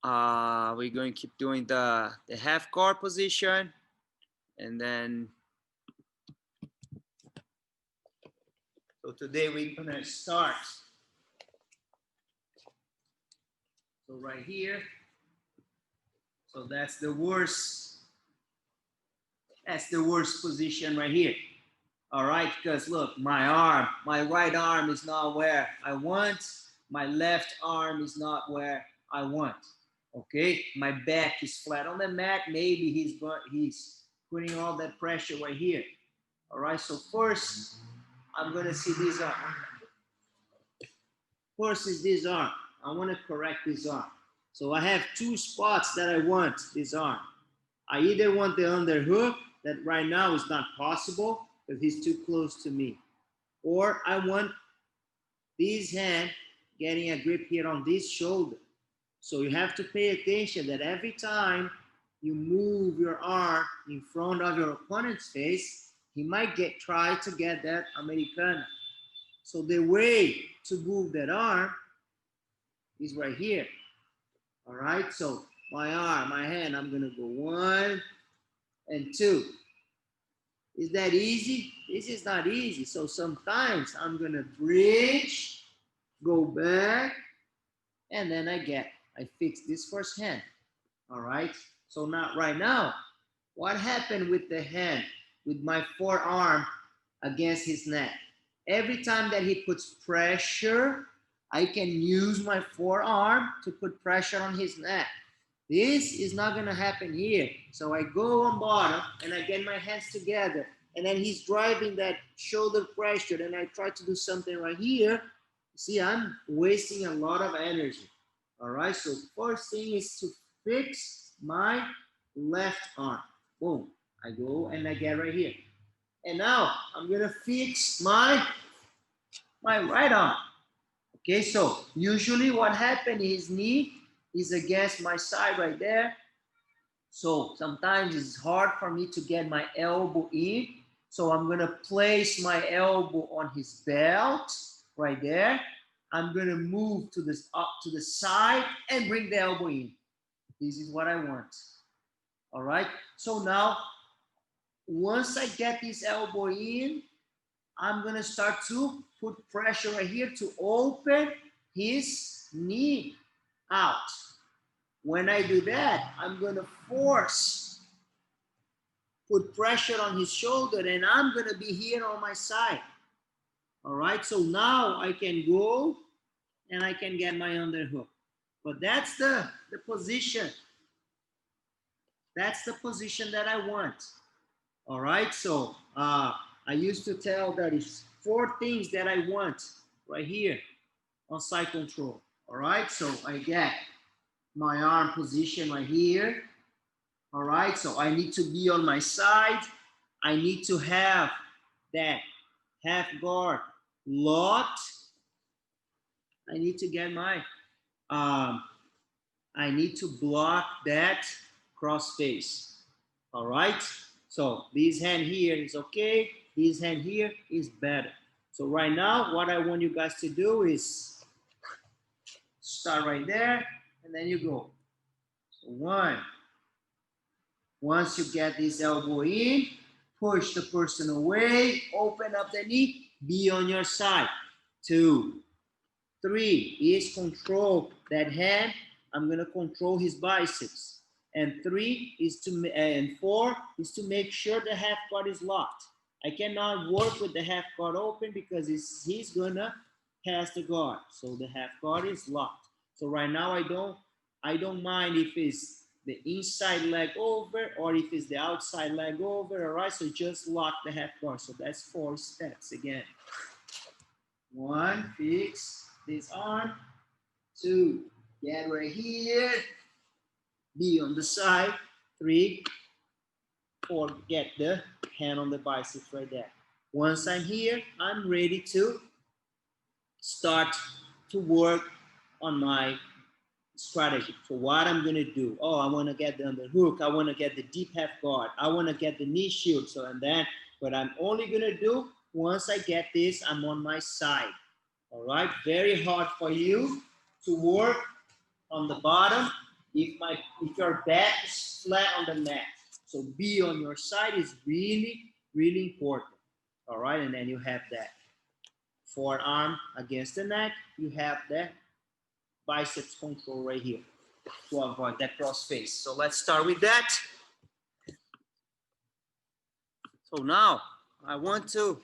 We're going to keep doing the half guard position, and then so today we're gonna start. So right here, so that's the worst position right here. All right, because look, my right arm is not where I want. My left arm is not where I want. Okay, my back is flat on the mat. Maybe he's putting all that pressure right here. All right, so first I'm gonna see this arm. First is this arm. I want to correct this arm. So I have two spots that I want this arm. I either want the underhook, that right now is not possible because he's too close to me, or I want this hand getting a grip here on this shoulder. So you have to pay attention that every time you move your arm in front of your opponent's face, he might try to get that Americana. So the way to move that arm is right here. All right, so my arm, my hand, I'm gonna go 1 and 2. Is that easy? This is not easy. So sometimes I'm gonna bridge, go back, and then I fix this first hand. All right, so now right now, what happened with the hand, with my forearm against his neck? Every time that he puts pressure, I can use my forearm to put pressure on his neck. This is not gonna happen here. So I go on bottom and I get my hands together, and then he's driving that shoulder pressure, and I try to do something right here. See, I'm wasting a lot of energy. All right, so first thing is to fix my left arm. Boom, I go and I get right here. And now I'm gonna fix my right arm. Okay, so usually what happens is his knee is against my side right there. So sometimes it's hard for me to get my elbow in. So I'm gonna place my elbow on his belt right there. I'm gonna move to this up to the side and bring the elbow in. This is what I want. All right. So now, once I get this elbow in, I'm gonna start to put pressure right here to open his knee out. When I do that, I'm gonna put pressure on his shoulder, and I'm gonna be here on my side. All right, so now I can go and I can get my underhook. But that's the position. That's the position that I want. All right, so I used to tell that it's 4 things that I want right here on side control. All right, so I get my arm position right here. All right, so I need to be on my side. I need to have that half guard locked. I need to get my, I need to block that cross face. All right, so this hand here is okay. This hand here is better. So right now, what I want you guys to do is start right there, and then you go. So 1. Once you get this elbow in, push the person away, open up the knee, be on your side. 2, 3 is control that hand. I'm gonna control his biceps. And 4 is to make sure the half guard is locked. I cannot work with the half guard open because he's gonna pass the guard. So the half guard is locked. So right now I don't mind if it's the inside leg over or if it's the outside leg over. All right, so just lock the half guard. So that's 4 steps again. 1, fix this arm. 2, get right here. Be on the side. 3, 4, get the hand on the biceps right there. Once I'm here, I'm ready to start to work on my strategy. So what I'm gonna do? Oh, I want to get the underhook. I want to get the deep half guard. I want to get the knee shield. So and then, what I'm only gonna do once I get this, I'm on my side. All right. Very hard for you to work on the bottom if your back is flat on the mat. So be on your side is really, really important. All right, and then you have that forearm against the neck. You have that biceps control right here to avoid that cross face. So let's start with that. So now I want to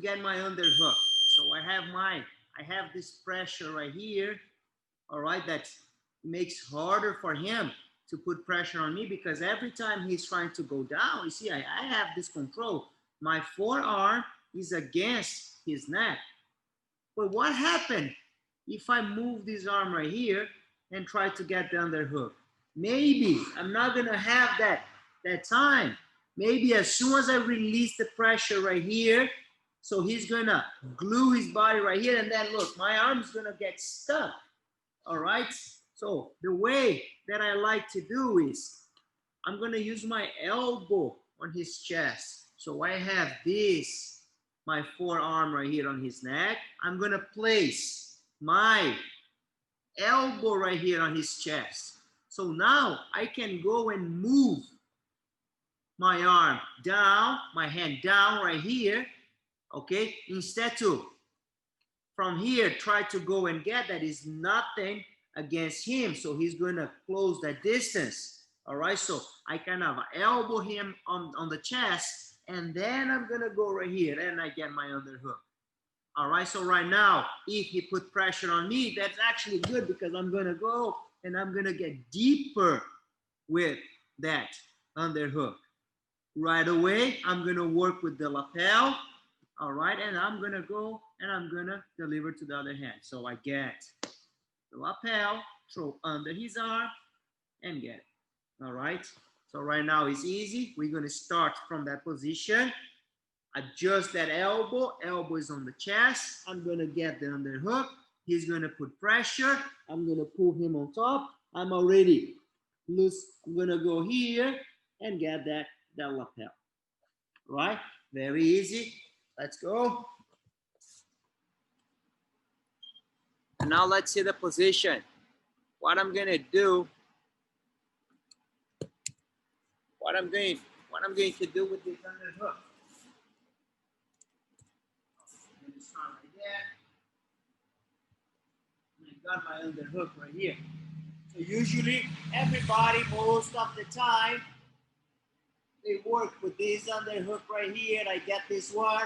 get my underhook. So I have this pressure right here. All right, that makes harder for him to put pressure on me because every time he's trying to go down, you see, I have this control. My forearm is against his neck. But what happened if I move this arm right here and try to get the underhook? Maybe I'm not gonna have that time. Maybe as soon as I release the pressure right here, so he's gonna glue his body right here, and then look, my arm's gonna get stuck. All right. So the way that I like to do is I'm gonna use my elbow on his chest. So I have this, my forearm right here on his neck. I'm gonna place my elbow right here on his chest. So now I can go and move my arm down, my hand down right here, okay? Instead to, from here, try to go and get that is nothing against him. So he's gonna close that distance, all right? So I kind of elbow him on the chest, and then I'm gonna go right here and I get my underhook. All right, so right now, if he put pressure on me, that's actually good because I'm gonna go and I'm gonna get deeper with that underhook. Right away, I'm gonna work with the lapel, all right, and I'm gonna go and I'm gonna deliver to the other hand. So I get the lapel, throw under his arm, and get it, all right? So right now it's easy. We're gonna start from that position. Adjust that elbow. Elbow is on the chest. I'm gonna get the underhook. He's gonna put pressure. I'm gonna pull him on top. I'm already loose. I'm gonna go here and get that lapel. Right? Very easy. Let's go. And now let's see the position. What I'm gonna do. What I'm going to do with this underhook. I got my underhook right here. So usually everybody, most of the time, they work with this underhook right here. I get this one.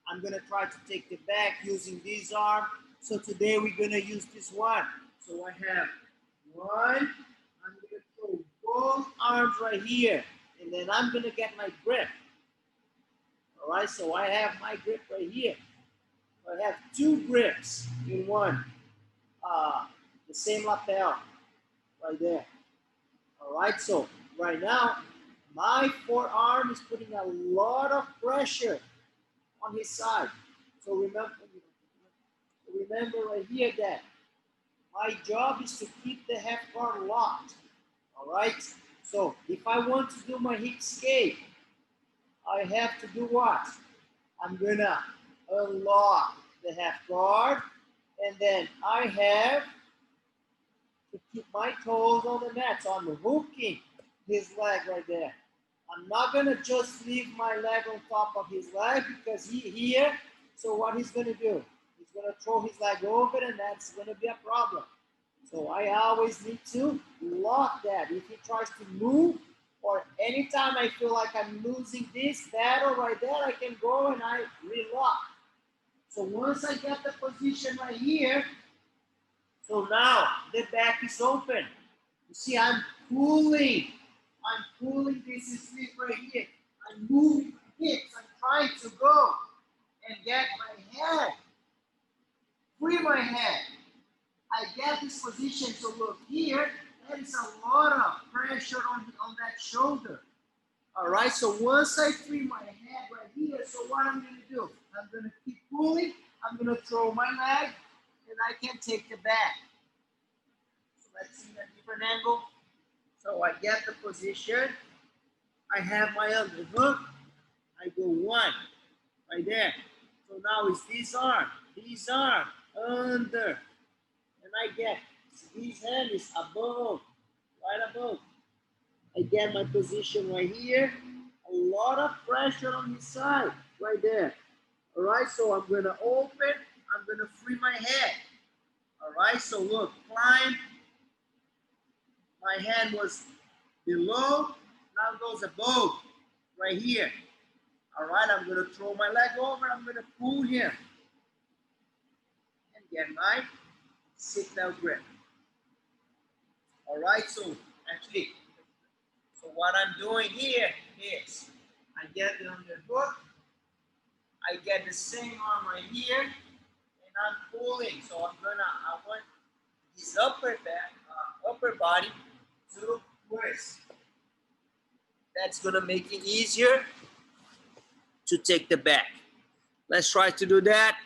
I'm gonna try to take the back using this arm. So today we're gonna use this one. So I have one. I'm gonna throw both arms right here, and then I'm gonna get my grip. All right, so I have my grip right here. I have two grips in one. The same lapel right there. All right, so right now my forearm is putting a lot of pressure on his side. So remember right here that my job is to keep the half guard locked. All right, so if I want to do my hip escape, I have to do what? I'm gonna unlock the half guard, and then I have to keep my toes on the mat. So I'm hooking his leg right there. I'm not gonna just leave my leg on top of his leg because he here. So what he's gonna do? He's gonna throw his leg over, and that's gonna be a problem. So I always need to lock that. If he tries to move, or anytime I feel like I'm losing this battle right there, I can go and I relock. So once I get the position right here, so now the back is open. You see, I'm pulling this sleeve right here. I'm moving my hips. I'm trying to go and get my head, free my head. I get this position. So look here, there is a lot of pressure on that shoulder. All right, so once I free my head right here, so what I'm gonna do? I'm gonna keep pulling. I'm gonna throw my leg, and I can take the back. So let's see a different angle. So I get the position. I have my underhook. I go one right there. So now it's this arm, under. And I get, his hand is above, right above. I get my position right here. A lot of pressure on his side, right there. All right, so I'm gonna open, I'm gonna free my head. All right, so look, climb. My hand was below, now goes above, right here. All right, I'm gonna throw my leg over, I'm gonna pull him. And get my sit down grip. All right, so actually, so what I'm doing here is, I get the underhook, I get the same arm right here, and I'm pulling. So I want his upper body to twist. That's gonna make it easier to take the back. Let's try to do that.